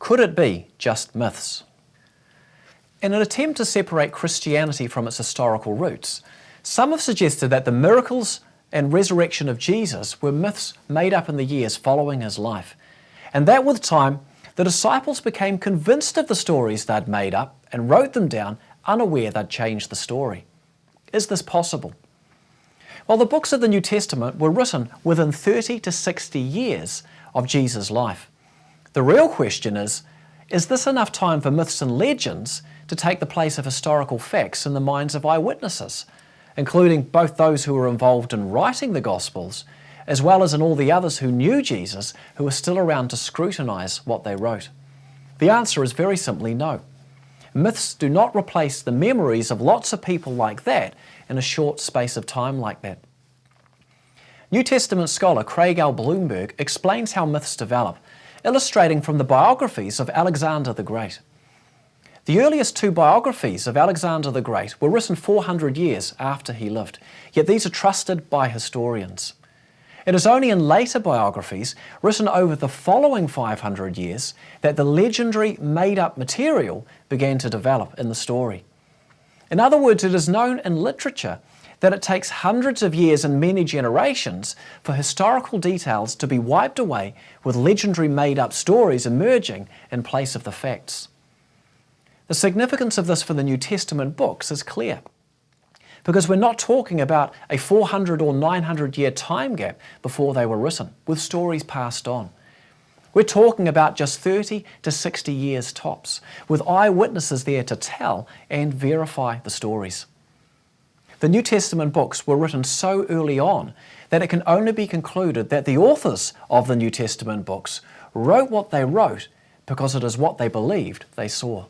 Could it be just myths? In an attempt to separate Christianity from its historical roots, some have suggested that the miracles and resurrection of Jesus were myths made up in the years following his life, and that with time, the disciples became convinced of the stories they'd made up and wrote them down, unaware they'd changed the story. Is this possible? Well, the books of the New Testament were written within 30 to 60 years of Jesus' life. The real question is this enough time for myths and legends to take the place of historical facts in the minds of eyewitnesses, including both those who were involved in writing the Gospels, as well as in all the others who knew Jesus, who were still around to scrutinize what they wrote? The answer is very simply no. Myths do not replace the memories of lots of people like that in a short space of time like that. New Testament scholar Craig L. Blomberg explains how myths develop, illustrating from the biographies of Alexander the Great. The earliest two biographies of Alexander the Great were written 400 years after he lived, yet these are trusted by historians. It is only in later biographies, written over the following 500 years, that the legendary made-up material began to develop in the story. In other words, it is known in literature that it takes hundreds of years and many generations for historical details to be wiped away with legendary made-up stories emerging in place of the facts. The significance of this for the New Testament books is clear, because we're not talking about a 400 or 900 year time gap before they were written, with stories passed on. We're talking about just 30 to 60 years tops, with eyewitnesses there to tell and verify the stories. The New Testament books were written so early on that it can only be concluded that the authors of the New Testament books wrote what they wrote because it is what they believed they saw.